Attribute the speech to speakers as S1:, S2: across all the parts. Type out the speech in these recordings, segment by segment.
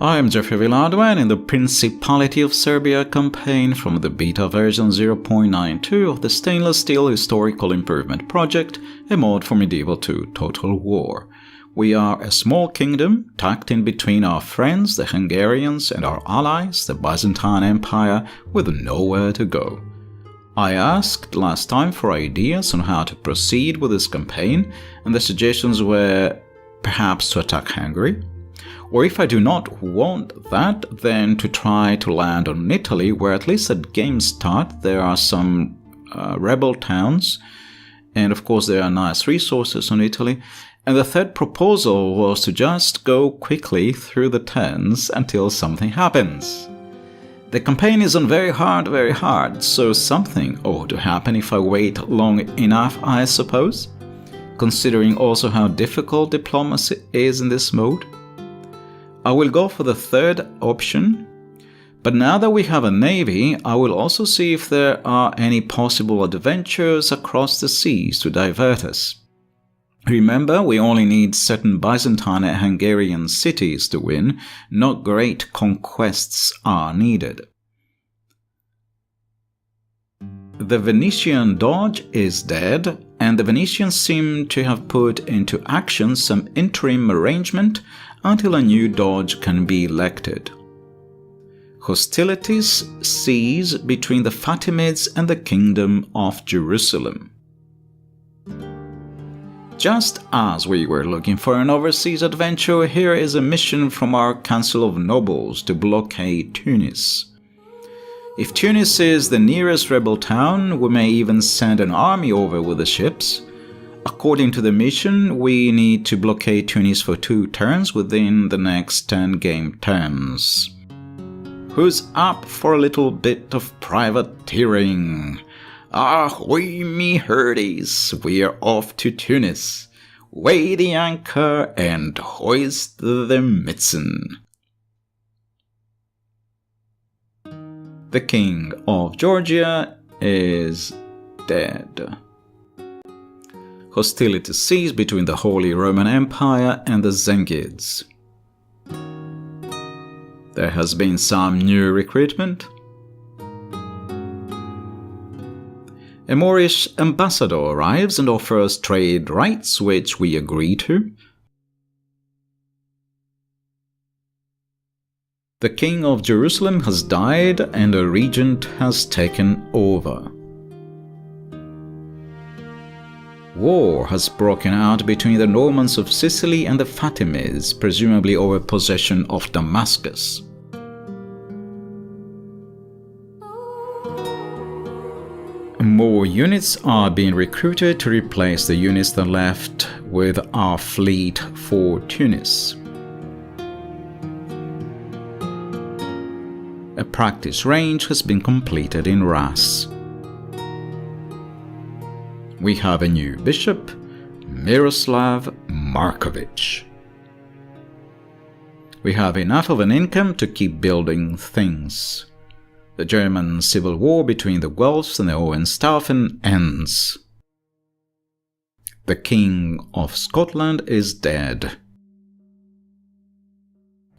S1: I am Jeffrey Villaduan in the Principality of Serbia campaign from the beta version 0.92 of the Stainless Steel Historical Improvement Project, a mod for Medieval 2 Total War. We are a small kingdom tucked in between our friends, the Hungarians, and our allies, the Byzantine Empire, with nowhere to go. I asked last time for ideas on how to proceed with this campaign, and the suggestions were perhaps to attack Hungary, or if I do not want that, then to try to land on Italy, where at least at game start there are some rebel towns, and of course there are nice resources on Italy. And the third proposal was to just go quickly through the turns until something happens. The campaign is on very hard, so something ought to happen if I wait long enough, I suppose, considering also how difficult diplomacy is in this mode. I will go for the third option, but now that we have a navy, I will also see if there are any possible adventures across the seas to divert us. Remember, we only need certain Byzantine and Hungarian cities to win, not great conquests are needed. The Venetian Doge is dead, and the Venetians seem to have put into action some interim arrangement until a new Doge can be elected. Hostilities cease between the Fatimids and the Kingdom of Jerusalem. Just as we were looking for an overseas adventure, here is a mission from our Council of Nobles to blockade Tunis. If Tunis is the nearest rebel town, we may even send an army over with the ships. According to the mission, we need to blockade Tunis for 2 turns within the next 10 game turns. Who's up for a little bit of privateering? Ahoy, me hearties, we're off to Tunis. Weigh the anchor and hoist the mizzen. The King of Georgia is dead. Hostilities cease between the Holy Roman Empire and the Zengids. There has been some new recruitment. A Moorish ambassador arrives and offers trade rights, which we agree to. The King of Jerusalem has died and a regent has taken over. War has broken out between the Normans of Sicily and the Fatimids, presumably over possession of Damascus. More units are being recruited to replace the units that left with our fleet for Tunis. A practice range has been completed in Ras. We have a new bishop, Miroslav Markovich. We have enough of an income to keep building things. The German civil war between the Guelphs and the Hohenstaufen ends. The King of Scotland is dead.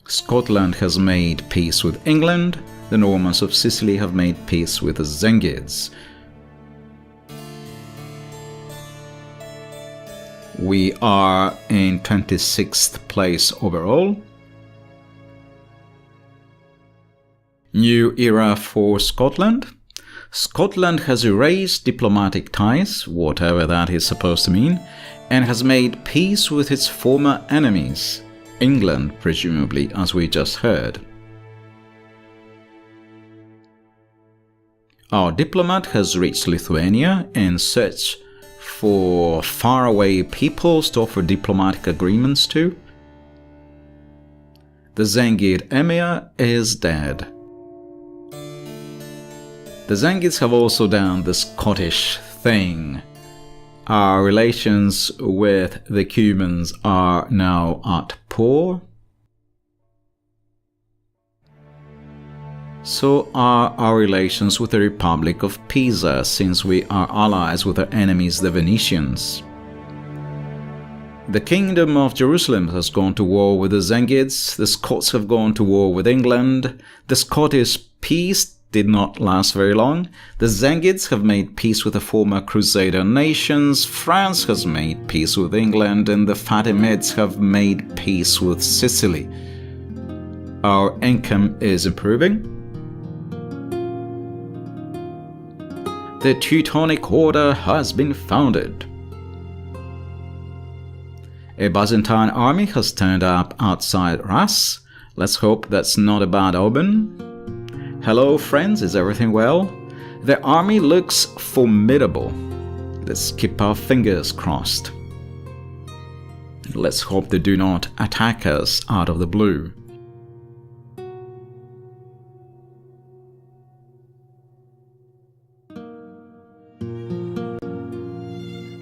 S1: Scotland has made peace with England. The Normans of Sicily have made peace with the Zengids. We are in 26th place overall. New era for Scotland. Scotland has erased diplomatic ties, whatever that is supposed to mean, and has made peace with its former enemies, England presumably, as we just heard. Our diplomat has reached Lithuania in search for faraway peoples to offer diplomatic agreements to. The Zengid Emir is dead. The Zengids have also done the Scottish thing. Our relations with the Cumans are now at par. So are our relations with the Republic of Pisa, since we are allies with our enemies the Venetians. The Kingdom of Jerusalem has gone to war with the Zengids, the Scots have gone to war with England, the Scottish peace did not last very long, the Zengids have made peace with the former Crusader nations, France has made peace with England, and the Fatimids have made peace with Sicily. Our income is improving. The Teutonic Order has been founded. A Byzantine army has turned up outside Ras. Let's hope that's not a bad omen. Hello friends, is everything well? The army looks formidable. Let's keep our fingers crossed. Let's hope they do not attack us out of the blue.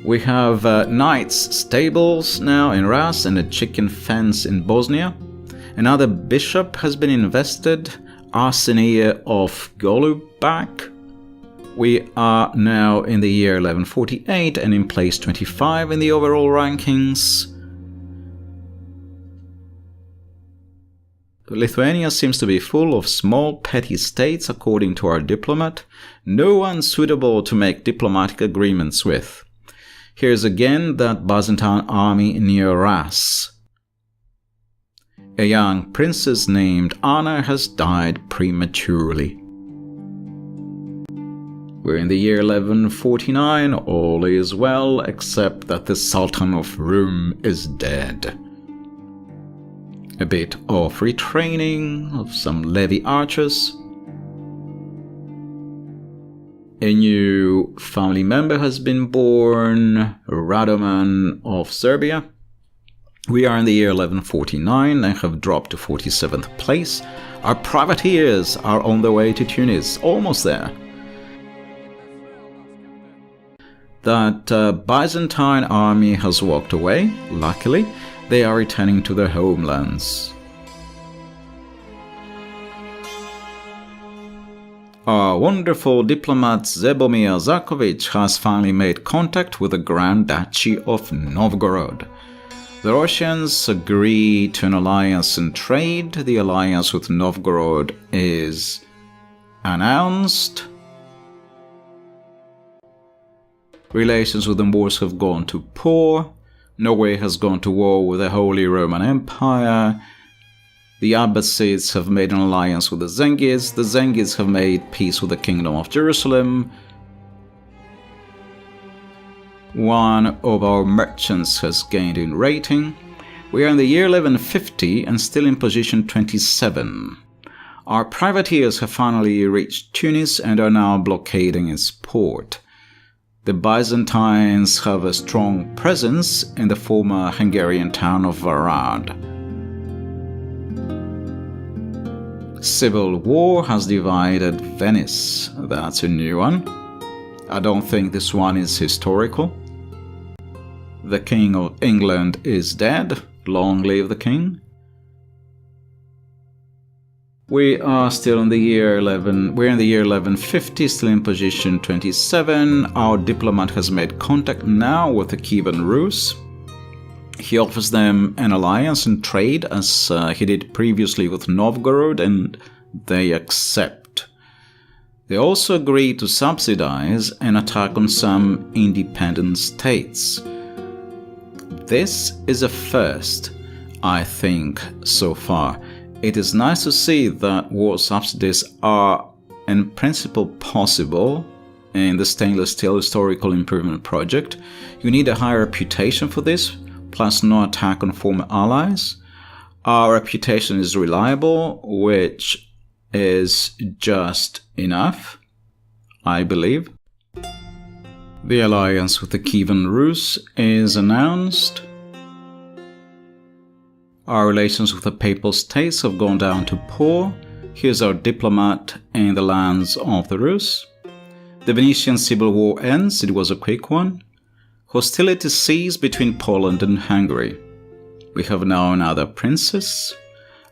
S1: We have knights stables now in Ras and a chicken fence in Bosnia. Another bishop has been invested, Arsenia of Golubac. We are now in the year 1148 and in place 25 in the overall rankings. Lithuania seems to be full of small petty states according to our diplomat. No one suitable to make diplomatic agreements with. Here's again that Byzantine army near Ras. A young princess named Anna has died prematurely. We're in the year 1149, all is well, except that the Sultan of Rum is dead. A bit of retraining of some levy archers. A new family member has been born, Radoman of Serbia. We are in the year 1149 and have dropped to 47th place. Our privateers are on their way to Tunis, almost there. That Byzantine army has walked away, luckily. They are returning to their homelands. Our wonderful diplomat Zebomir Zakovic has finally made contact with the Grand Duchy of Novgorod. The Russians agree to an alliance in trade. The alliance with Novgorod is announced. Relations with the Moors have gone to poor. Norway has gone to war with the Holy Roman Empire. The Abbasids have made an alliance with the Zengids. The Zengids have made peace with the Kingdom of Jerusalem. One of our merchants has gained in rating. We are in the year 1150 and still in position 27. Our privateers have finally reached Tunis and are now blockading its port. The Byzantines have a strong presence in the former Hungarian town of Varad. Civil war has divided Venice. That's a new one. I don't think this one is historical. The King of England is dead. Long live the King. We are still in the year 1150, still in position 27. Our diplomat has made contact now with the Kievan Rus. He offers them an alliance and trade as he did previously with Novgorod, and they accept. They also agree to subsidize an attack on some independent states. This is a first, I think, so far. It is nice to see that war subsidies are in principle possible in the stainless steel historical improvement project. You need a high reputation for this, plus no attack on former allies. Our reputation is reliable, which is just enough, I believe. The alliance with the Kievan Rus is announced. Our relations with the Papal States have gone down to poor. Here's our diplomat in the lands of the Rus. The Venetian Civil War ends, it was a quick one. Hostilities cease between Poland and Hungary. We have now another princess.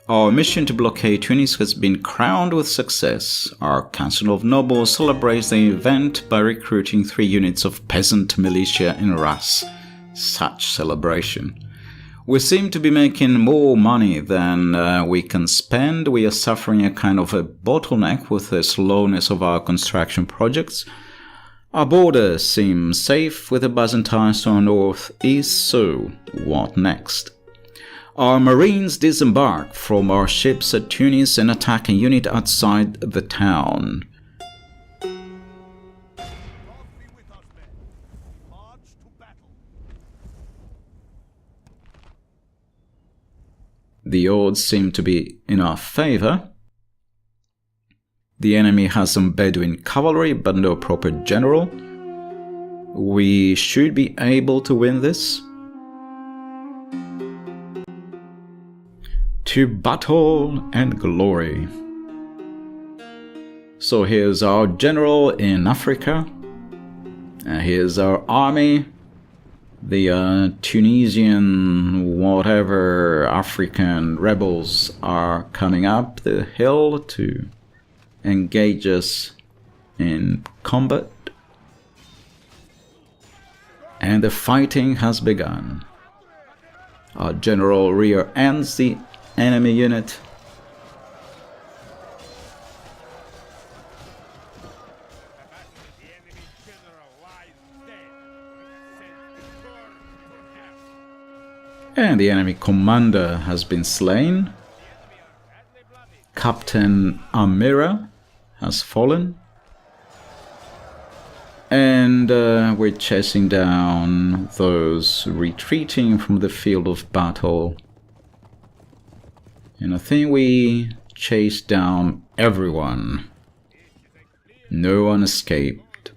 S1: Our mission to blockade Tunis has been crowned with success. Our Council of Nobles celebrates the event by recruiting 3 units of peasant militia in Ras. Such celebration. We seem to be making more money than we can spend. We are suffering a kind of a bottleneck with the slowness of our construction projects. Our borders seem safe with the Byzantines to our northeast, so what next? Our marines disembark from our ships at Tunis and attack a unit outside the town. The odds seem to be in our favor. The enemy has some Bedouin cavalry, but no proper general. We should be able to win this. To battle and glory. So here's our general in Africa. Here's our army. The Tunisian, whatever, African rebels are coming up the hill to engage us in combat. And the fighting has begun. Our general rear ends the enemy unit. And the enemy commander has been slain. Captain Amira has fallen. And we're chasing down those retreating from the field of battle. And I think we chased down everyone. No one escaped.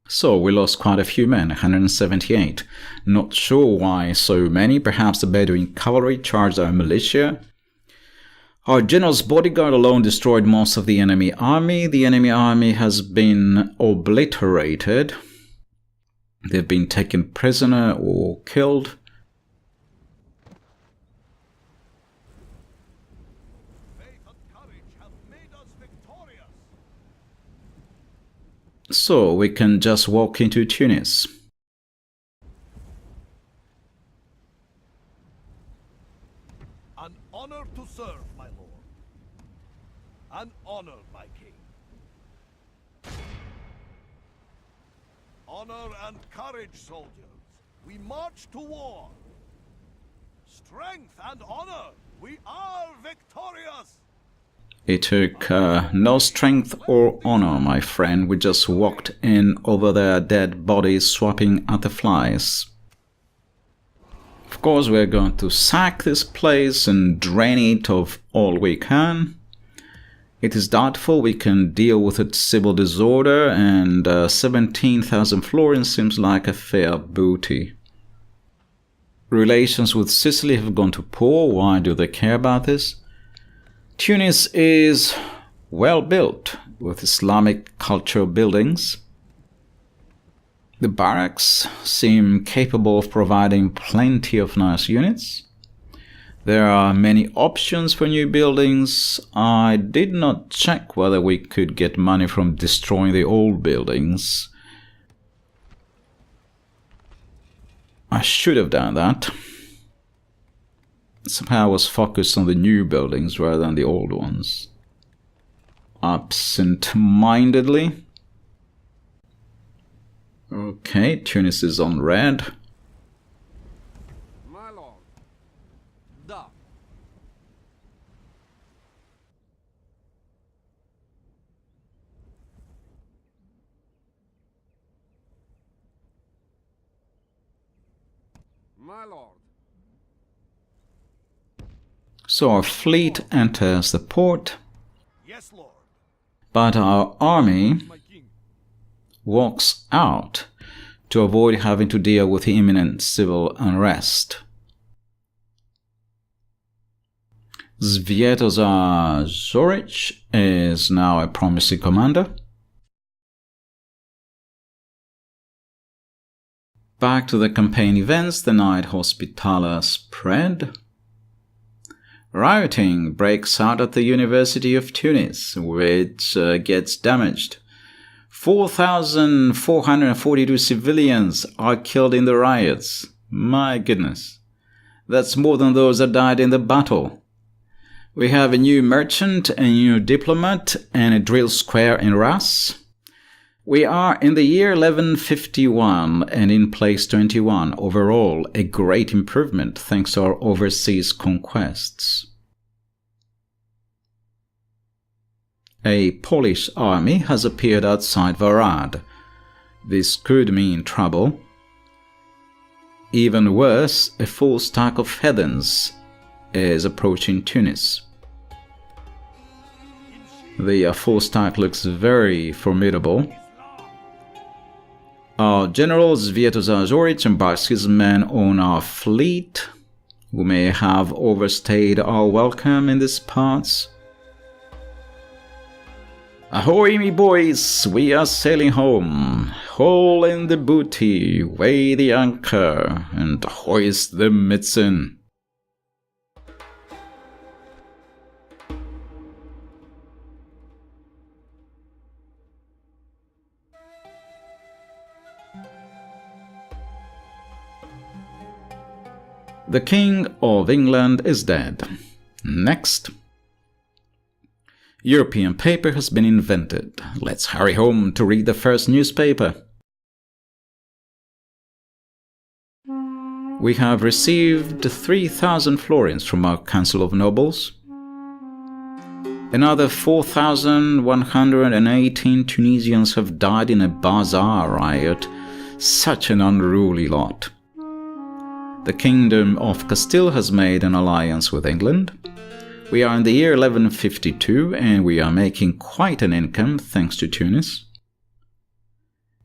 S1: So we lost quite a few men, 178. Not sure why so many, perhaps the Bedouin cavalry charged our militia. Our general's bodyguard alone destroyed most of the enemy army. The enemy army has been obliterated. They've been taken prisoner or killed. So we can just walk into Tunis.
S2: An honor to serve, my lord. An honor, my king. Honor and courage, soldiers. We march to war. Strength and honor. We are victorious.
S1: It took no strength or honor, my friend. We just walked in over their dead bodies, swiping at the flies. Of course, we're going to sack this place and drain it of all we can. It is doubtful we can deal with its civil disorder, and 17,000 florins seems like a fair booty. Relations with Sicily have gone to poor. Why do they care about this? Tunis is well built with Islamic cultural buildings. The barracks seem capable of providing plenty of nice units. There are many options for new buildings. I did not check whether we could get money from destroying the old buildings. I should have done that. Somehow I was focused on the new buildings rather than the old ones. Absent-mindedly. Okay, Tunis is on red.
S2: My lord. Da. My lord.
S1: So our fleet enters the port,
S2: Yes, lord.
S1: but our army
S2: My king.
S1: walks out to avoid having to deal with the imminent civil unrest. Sviatoslav Zoric is now a promising commander. Back to the campaign events, the night Hospitaller spread. Rioting breaks out at the University of Tunis, which gets damaged. 4,442 civilians are killed in the riots. My goodness. That's more than those that died in the battle. We have a new merchant, a new diplomat, and a drill square in Ras. We are in the year 1151 and in place 21. Overall, a great improvement thanks to our overseas conquests. A Polish army has appeared outside Varad. This could mean trouble. Even worse, a full stack of heathens is approaching Tunis. The full stack looks very formidable. Our general Sviatoslav Zoric embarks his men on our fleet, who may have overstayed our welcome in these parts. Ahoy, me boys, we are sailing home. Haul in the booty, weigh the anchor, and hoist the mizzen. The King of England is dead. Next. European paper has been invented. Let's hurry home to read the first newspaper. We have received 3,000 florins from our Council of Nobles. Another 4,118 Tunisians have died in a bazaar riot. Such an unruly lot. The Kingdom of Castile has made an alliance with England. We are in the year 1152 and we are making quite an income thanks to Tunis.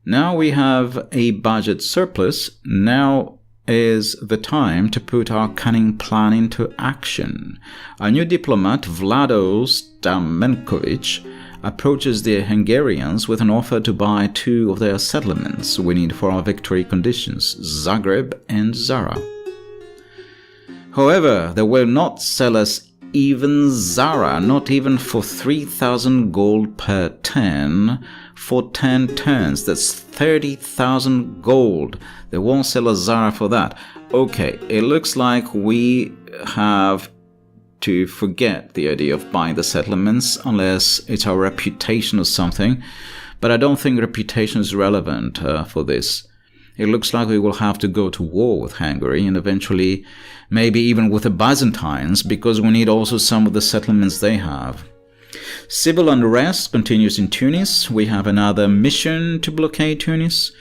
S1: Now we have a budget surplus. Now is the time to put our cunning plan into action. Our new diplomat, Vlado Stamenkovic, approaches the Hungarians with an offer to buy 2 of their settlements we need for our victory conditions, Zagreb and Zara. However, they will not sell us even Zara, not even for 3,000 gold per turn. For 10 turns, that's 30,000 gold. They won't sell us Zara for that. Okay, it looks like we have to forget the idea of buying the settlements unless it's our reputation or something. But I don't think reputation is relevant for this. It looks like we will have to go to war with Hungary and eventually maybe even with the Byzantines, because we need also some of the settlements they have. Civil unrest continues in Tunis. We have another mission to blockade Tunis.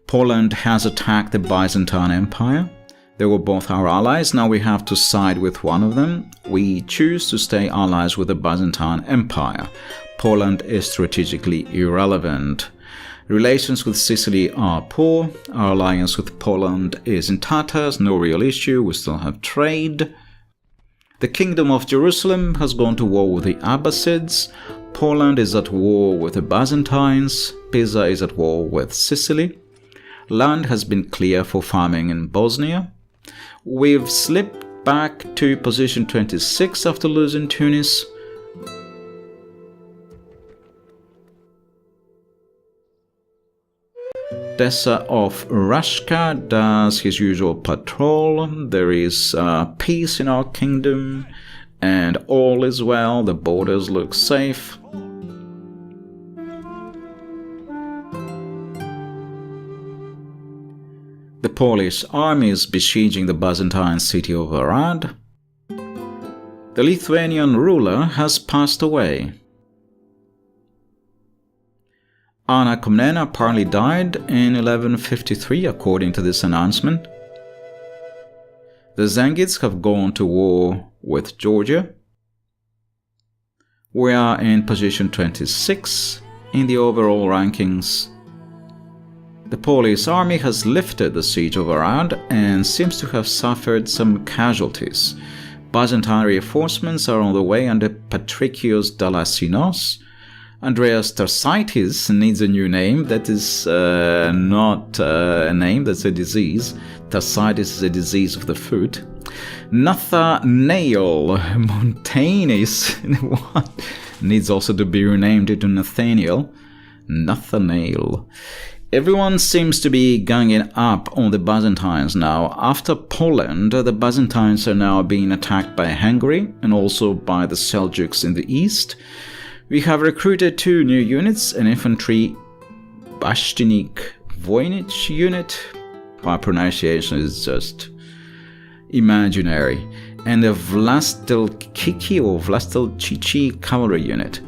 S1: Poland has attacked the Byzantine Empire. They were both our allies. Now we have to side with one of them. We choose to stay allies with the Byzantine Empire. Poland is strategically irrelevant. Relations with Sicily are poor. Our alliance with Poland is in tatters, no real issue, we still have trade. The Kingdom of Jerusalem has gone to war with the Abbasids. Poland is at war with the Byzantines. Pisa is at war with Sicily. Land has been clear for farming in Bosnia. We've slipped back to position 26 after losing Tunis. Dessa of Rashka does his usual patrol. There is peace in our kingdom and all is well. The borders look safe. The Polish army is besieging the Byzantine city of Arad. The Lithuanian ruler has passed away. Anna Komnena apparently died in 1153 according to this announcement. The Zengids have gone to war with Georgia. We are in position 26 in the overall rankings. The Polish army has lifted the siege of Arad and seems to have suffered some casualties. Byzantine reinforcements are on the way under Patricios Dalasinos. Andreas Tarsitis needs a new name. That is not a name, that's a disease. Tarsitis is a disease of the foot. Nathanael Montanis what? Needs also to be renamed into Nathaniel. Nathanael. Everyone seems to be ganging up on the Byzantines now. After Poland, the Byzantines are now being attacked by Hungary and also by the Seljuks in the east. We have recruited 2 new units, an infantry Bashtinik Voynich unit. My pronunciation is just imaginary. And a Vlastelkiki or Vlastelchichi cavalry unit.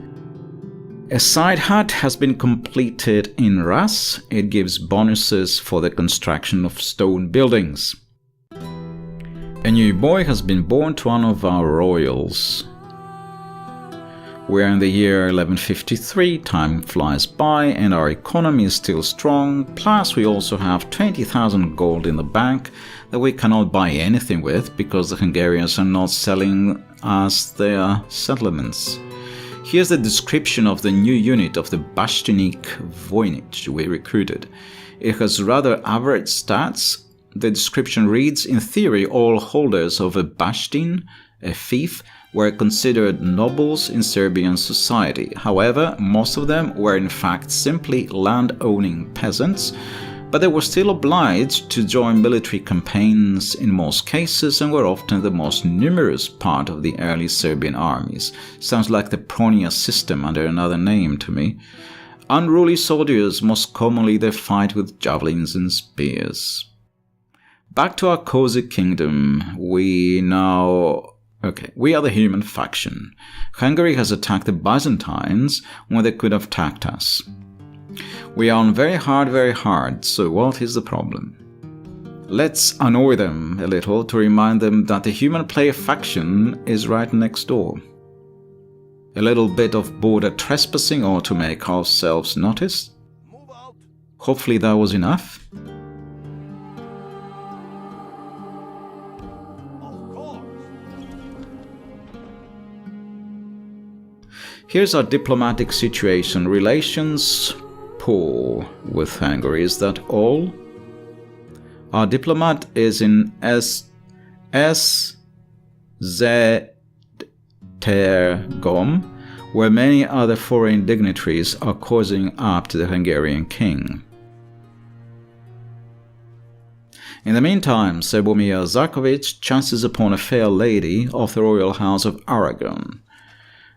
S1: A side hut has been completed in Ras. It gives bonuses for the construction of stone buildings. A new boy has been born to one of our royals. We are in the year 1153, time flies by and our economy is still strong, plus we also have 20,000 gold in the bank that we cannot buy anything with because the Hungarians are not selling us their settlements. Here's the description of the new unit of the Bashtinik Voynich we recruited. It has rather average stats. The description reads, in theory, all holders of a Bashtin, a fief, were considered nobles in Serbian society. However, most of them were in fact simply land-owning peasants, but they were still obliged to join military campaigns in most cases and were often the most numerous part of the early Serbian armies. Sounds like the Pronia system under another name to me. Unruly soldiers, most commonly they fight with javelins and spears. Back to our cozy kingdom. We are the human faction. Hungary has attacked the Byzantines when they could have attacked us. We are on very hard, so what is the problem? Let's annoy them a little to remind them that the human player faction is right next door. A little bit of border trespassing or to make ourselves noticed. Hopefully that was enough. Here's our diplomatic situation. Relations poor with Hungary. Is that all? Our diplomat is in Esztergom, where many other foreign dignitaries are causing up to the Hungarian king. In the meantime, Sebomir Zarkovich chances upon a fair lady of the royal house of Aragon.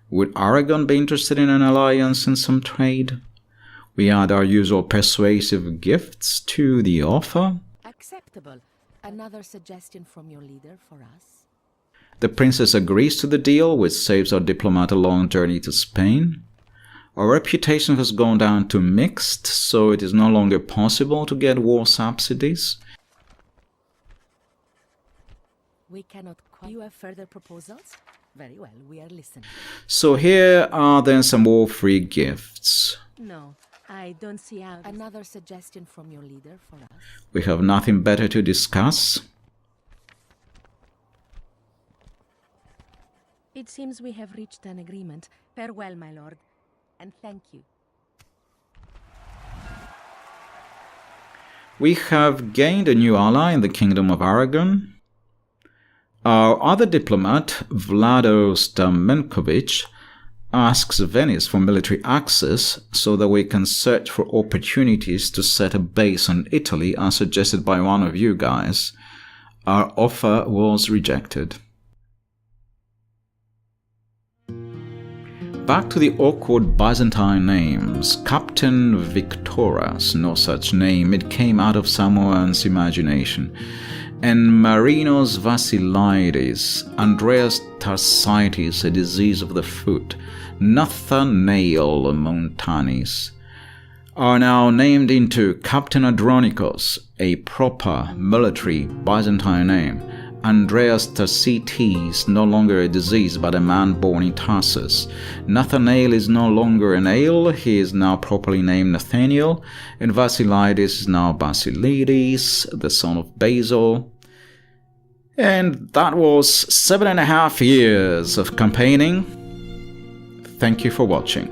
S1: Would Aragon be interested in an alliance and some trade? We add our usual persuasive gifts to the offer.
S3: Acceptable. Another suggestion from your leader for us?
S1: The princess agrees to the deal, which saves our diplomat a long journey to Spain. Our reputation has gone down to mixed, so it is no longer possible to get war subsidies.
S3: We cannot quite... You have further proposals? Very well, we are listening.
S1: So here are then some war-free gifts.
S3: No, I don't see how... Another suggestion from your leader for us?
S1: We have nothing better to discuss.
S3: It seems we have reached an agreement. Farewell, my lord, and thank you.
S1: We have gained a new ally in the Kingdom of Aragon. Our other diplomat, Vlado Stamenkovic, asks Venice for military access so that we can search for opportunities to set a base in Italy as suggested by one of you guys. Our offer was rejected. Back to the awkward Byzantine names. Captain Victoras, no such name, it came out of someone's imagination. And Marinos Vassilides, Andreas Tarsites, a disease of the foot, Nathanael Montanis, are now named into Captain Andronikos, a proper military Byzantine name. Andreas Tarsites, no longer a disease but a man born in Tarsus. Nathanael is no longer an ale, he is now properly named Nathaniel, and Vassilides is now Basilides, the son of Basil. And that was 7.5 years of campaigning. Thank you for watching.